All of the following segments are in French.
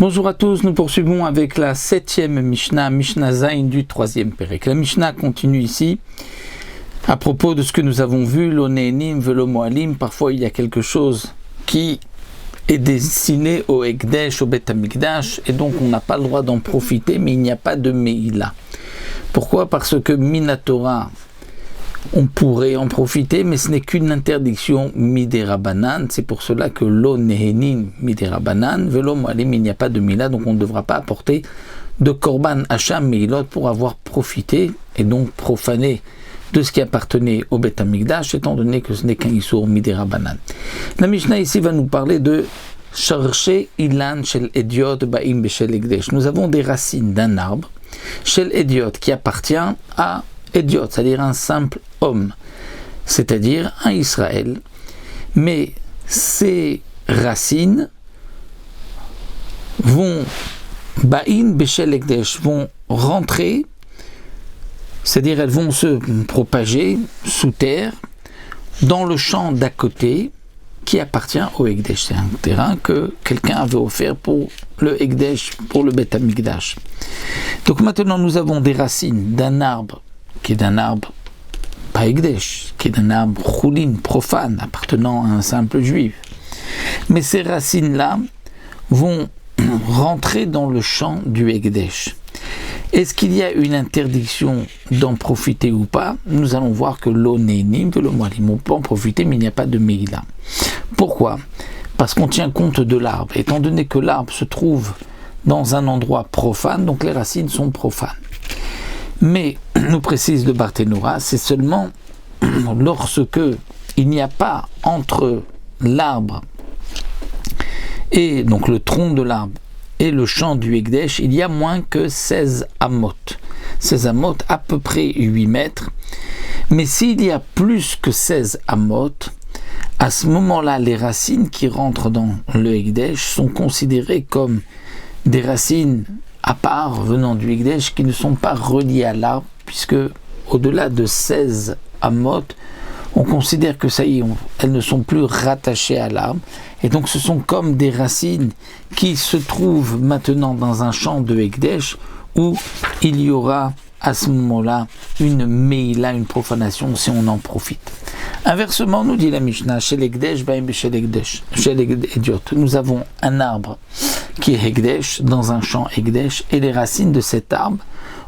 Bonjour à tous, nous poursuivons avec la 7e Mishnah, Mishnah Zayin du 3e Pérek. La Mishnah continue ici à propos de ce que nous avons vu, l'onénim, velo moalim. Parfois il y a quelque chose qui est destiné au Ekdesh, au Bet Hamikdash, et donc on n'a pas le droit d'en profiter, mais il n'y a pas de Meïla. Pourquoi ? Parce que Minatora, on pourrait en profiter, mais ce n'est qu'une interdiction midérabanan. C'est pour cela que l'onénim midérabanan, velo moalim, il n'y a pas de Mila, donc on ne devra pas apporter de korban hacham meilot pour avoir profité et donc profané de ce qui appartenait au Bet Hamikdash, étant donné que ce n'est qu'un issour midérabanan. La Mishnah ici va nous parler de Sharshe ilan shel ediot ba'im beshel ekdesh. Nous avons des racines d'un arbre shel ediot qui appartient à Ediot, c'est-à-dire un simple homme, c'est-à-dire un Israël. Mais ces racines vont ba'in beshel ekdesh, vont rentrer, c'est-à-dire elles vont se propager sous terre dans le champ d'à côté qui appartient au Ekdesh. C'est un terrain que quelqu'un avait offert pour le Ekdesh, pour le Bet Hamikdash. Donc maintenant nous avons des racines d'un arbre qui est d'un arbre pas Ekdesh, qui est d'un arbre choulin, profane, appartenant à un simple juif. Mais ces racines-là vont rentrer dans le champ du Ekdesh. Est-ce qu'il y a une interdiction d'en profiter ou pas ? Nous allons voir que l'onénim, velo moalim, on peut en profiter, mais il n'y a pas de meïla. Pourquoi ? Parce qu'on tient compte de l'arbre. Étant donné que l'arbre se trouve dans un endroit profane, donc les racines sont profanes. Mais, nous précise le Barthénoura, c'est seulement lorsque il n'y a pas entre l'arbre et donc le tronc de l'arbre et le champ du Ekdesh, il y a moins que 16 amot. 16 amot, à peu près 8 mètres. Mais s'il y a plus que 16 amot, à ce moment-là, les racines qui rentrent dans le Ekdesh sont considérées comme des racines à part venant du Ekdesh qui ne sont pas reliées à l'arbre, puisque au-delà de 16 amot, on considère que ça y est, elles ne sont plus rattachées à l'arbre, et donc ce sont comme des racines qui se trouvent maintenant dans un champ de Ekdesh où il y aura à ce moment-là une meïla, une profanation si on en profite. Inversement, nous dit la Mishnah, chez l'Ekdesh, chez l'Ekdesh, chez l'Ediot, nous avons un arbre qui est Ekdesh, dans un champ Ekdesh, et les racines de cet arbre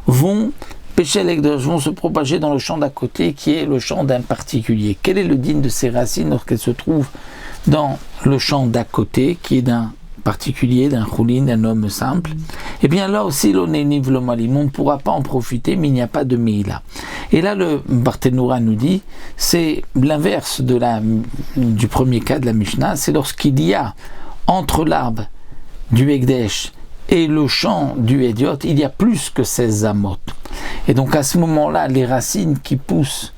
vont pécher l'Ekdesh, vont se propager dans le champ d'à côté, qui est le champ d'un particulier. Quel est le digne de ces racines lorsqu'elles se trouvent dans le champ d'à côté, qui est d'un particulier, d'un choulin, d'un homme simple? Eh bien là aussi, l'onénim velo moalim, on ne pourra pas en profiter, mais il n'y a pas de meïla. Et là, le Barthénoura nous dit, c'est l'inverse du premier cas de la Mishnah, c'est lorsqu'il y a entre l'arbre du Ekdesh et le champ du Ediot, il y a plus que 16 amot. Et donc à ce moment-là, les racines qui poussent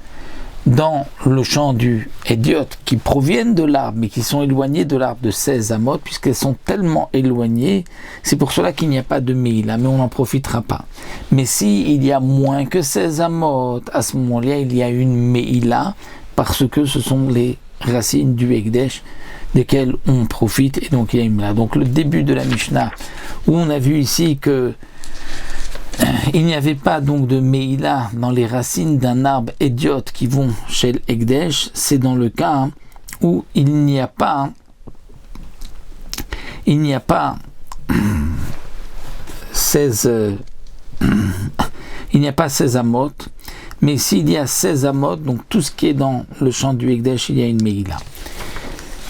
dans le champ du Ediot, qui proviennent de l'arbre, mais qui sont éloignées de l'arbre de 16 amot, puisqu'elles sont tellement éloignées, c'est pour cela qu'il n'y a pas de meïla, mais on n'en profitera pas. Mais si il y a moins que 16 amot, à ce moment-là, il y a une meïla, parce que ce sont les racines du Ekdesh desquelles on profite, et donc il y a une meïla. Donc le début de la Mishnah, où on a vu ici que il n'y avait pas donc de meïla dans les racines d'un arbre Ediot qui vont chez l'Ekdesh, c'est dans le cas où il n'y a pas 16 amot, mais s'il y a 16 amot, donc tout ce qui est dans le champ du Ekdesh, il y a une meïla.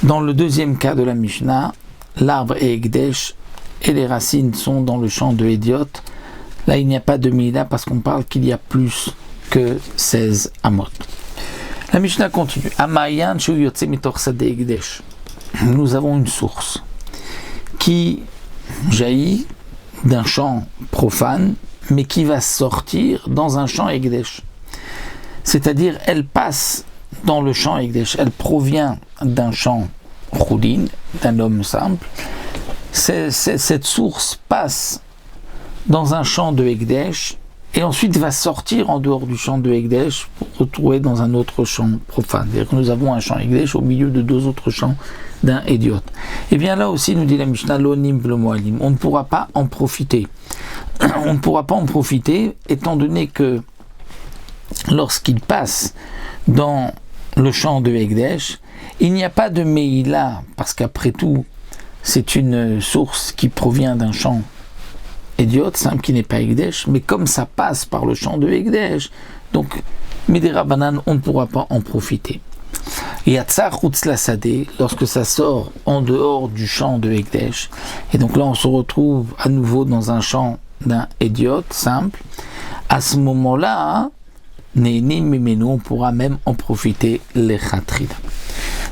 Dans le deuxième cas de la Mishnah, l'arbre est Ekdesh et les racines sont dans le champ de Ediot. Là, il n'y a pas de meïla parce qu'on parle qu'il y a plus que 16 amot. La Mishnah continue. Amayan shu yotze mitor sadeh Ekdesh. Nous avons une source qui jaillit d'un champ profane, mais qui va sortir dans un champ Ekdesh. C'est-à-dire, elle passe dans le champ Ekdesh. Elle provient d'un champ choulin, d'un homme simple. Cette source passe dans un champ de Ekdesh et ensuite va sortir en dehors du champ de Ekdesh pour retrouver dans un autre champ profane. C'est-à-dire que nous avons un champ Ekdesh au milieu de deux autres champs d'un Ediot. Et bien là aussi, nous dit la Mishnah, l'onim v'lo moalim, on ne pourra pas en profiter. On ne pourra pas en profiter, étant donné que lorsqu'il passe dans le champ de Ekdesh, il n'y a pas de Meïla, parce qu'après tout, c'est une source qui provient d'un champ Ediot, simple, qui n'est pas Ekdesh, mais comme ça passe par le champ de Ekdesh, donc, Midera Banan, on ne pourra pas en profiter. Et Yatzar Utzla Sadeh, lorsque ça sort en dehors du champ de Ekdesh, et donc là on se retrouve à nouveau dans un champ d'un Ediot, simple, à ce moment-là, on pourra même en profiter les Khatrid.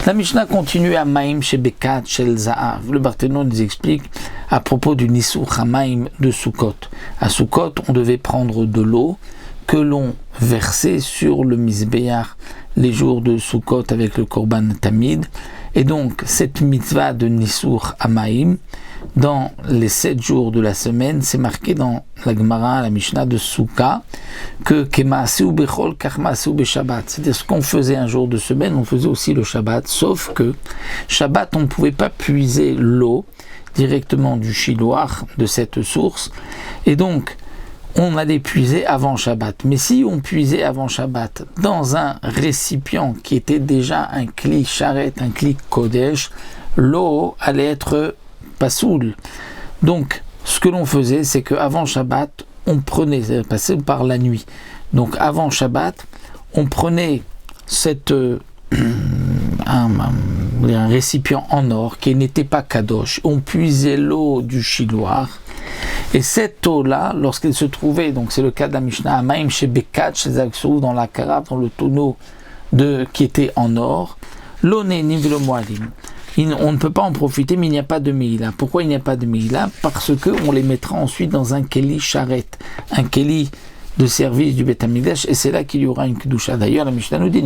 La Mishnah continue à Maïm chez Bekat Shel Za'av. Le Barthénon nous explique à propos du Nisur Hamaim de Sukkot. À Sukkot, on devait prendre de l'eau que l'on versait sur le Mizbeach les jours de Sukkot avec le Korban Tamid. Et donc, cette mitzvah de Nisur Hamaim, dans les 7 jours de la semaine, c'est marqué dans la Gemara, la Mishnah de Souka, que Kema'aseu bechol kachma'aseu beshabbat. C'est-à-dire ce qu'on faisait un jour de semaine, on faisait aussi le Shabbat, sauf que Shabbat, on ne pouvait pas puiser l'eau directement du chiloir de cette source, et donc on allait puiser avant Shabbat. Mais si on puisait avant Shabbat dans un récipient qui était déjà un kli charet, un kli kodesh, l'eau allait être pasoul. Donc, ce que l'on faisait, c'est qu'avant Shabbat, on prenait, c'est passé par la nuit. Donc, avant Shabbat, on prenait un récipient en or qui n'était pas kadosh. On puisait l'eau du chiloir. Et cette eau-là, lorsqu'elle se trouvait, donc c'est le cas de la Mishnah, Amaim chez Bekat, chez Zaksou, dans la carafe, dans le tonneau qui était en or, l'eau n'est ni v'lo moalim. On ne peut pas en profiter, mais il n'y a pas de Meïla. Pourquoi il n'y a pas de Meïla? Parce qu'on les mettra ensuite dans un Keli Charet, un Keli de service du Beth Amikdash, et c'est là qu'il y aura une Kedusha. D'ailleurs, la Mishnah nous dit,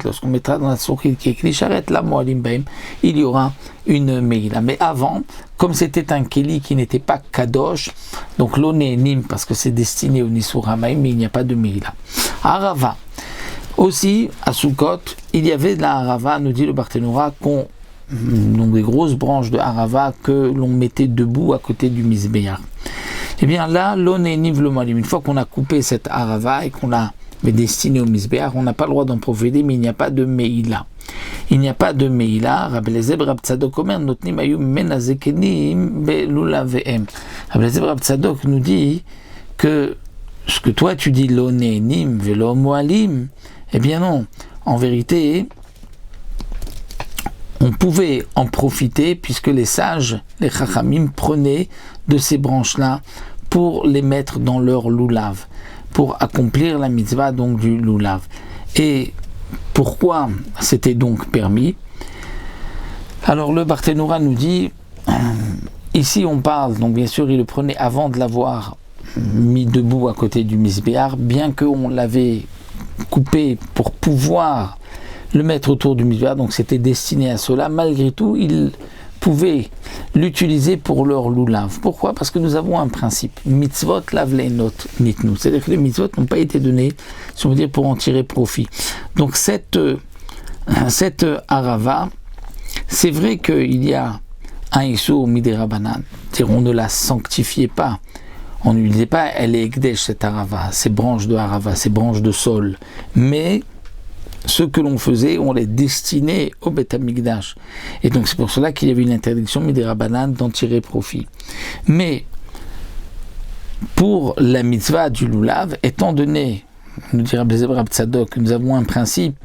lorsqu'on mettra dans la Slochit qui est Keli Charet, la Moalim Baim, il y aura une Meïla. Mais avant, comme c'était un Keli qui n'était pas Kadosh, donc l'eau n'est Nim, parce que c'est destiné au Nisur Hamaim, mais il n'y a pas de Meïla. Arava. Aussi, à Sukkot, il y avait de la Arava, nous dit le Barthénora, donc des grosses branches de Arava que l'on mettait debout à côté du Mizbeach. Et bien là, l'oné niv le moalim. Une fois qu'on a coupé cette Arava et qu'on l'a destiné au Mizbeach, on n'a pas le droit d'en profiter, mais il n'y a pas de Meïla. Il n'y a pas de Meïla. Rabbi Eliezer Rab Tzadok Omer notnim ayu menazekenim belula ve'em. Rabbi Eliezer Rab Tzadok nous dit que ce que toi tu dis l'oné nim velo moalim, eh bien non. En vérité, on pouvait en profiter puisque les sages, les chachamim, prenaient de ces branches-là pour les mettre dans leur loulav, pour accomplir la mitzvah donc du loulav. Et pourquoi c'était donc permis? Alors le Barthénora nous dit, ici on parle, donc bien sûr il le prenait avant de l'avoir mis debout à côté du Mizbeach, bien qu'on l'avait coupé pour pouvoir le mettre autour du Mizbeach, donc c'était destiné à cela. Malgré tout, ils pouvaient l'utiliser pour leur loulav. Pourquoi? Parce que nous avons un principe. Mitzvot lav leinot nitnu. C'est-à-dire que les mitzvot n'ont pas été donnés, si on veut dire, pour en tirer profit. Donc cette arava, c'est vrai qu'il y a un issur midera banan. C'est-à-dire on ne la sanctifiait pas. On ne lui disait pas, elle est ekdesh cette arava, ces branches de arava, ces branches de sol. Mais ce que l'on faisait, on les destinait au Beth Amikdash. Et donc c'est pour cela qu'il y avait une interdiction midera banan d'en tirer profit. Mais pour la mitzvah du loulav, étant donné, nous dira Rabbi Eliezer Rab Tzadok, nous avons un principe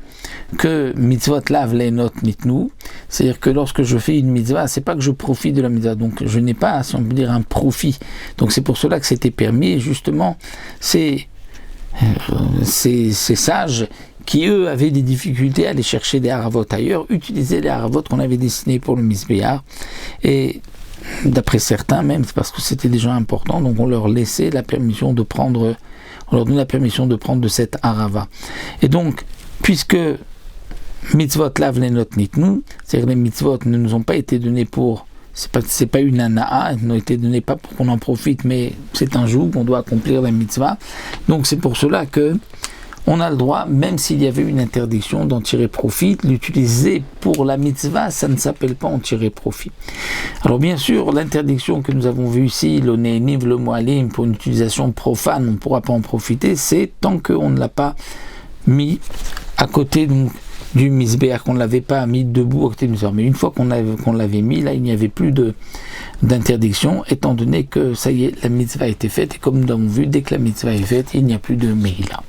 que mitzvot lav leinot nitnu, c'est-à-dire que lorsque je fais une mitzvah, c'est pas que je profite de la mitzvah, donc je n'ai pas, si on peut dire, un profit. Donc c'est pour cela que c'était permis, et justement, ces sages qui eux avaient des difficultés à aller chercher des haravot ailleurs, utilisaient les haravot qu'on avait destinés pour le Mizbeach, et d'après certains même, c'est parce que c'était des gens importants, donc on leur laissait la permission de prendre, on leur donnait la permission de prendre de cette harava. Et donc, puisque mitzvot lav leinot nitnu, c'est-à-dire les mitzvot ne nous ont pas été donnés pour c'est pas une anaa, elle n'a été donnée pas pour qu'on en profite, mais c'est un joug, on doit accomplir la mitzvah. Donc c'est pour cela que on a le droit, même s'il y avait une interdiction d'en tirer profit, l'utiliser pour la mitzvah, ça ne s'appelle pas en tirer profit. Alors bien sûr, l'interdiction que nous avons vue ici, le néniv, le moalim, pour une utilisation profane, on ne pourra pas en profiter, c'est tant qu'on ne l'a pas mis à côté du misbéach, qu'on ne l'avait pas mis debout à côté du misbéach. Mais une fois qu'on l'avait mis, là, il n'y avait plus d'interdiction, étant donné que ça y est, la mitzvah a été faite, et comme nous l'avons vu, dès que la mitzvah est faite, il n'y a plus de mehila.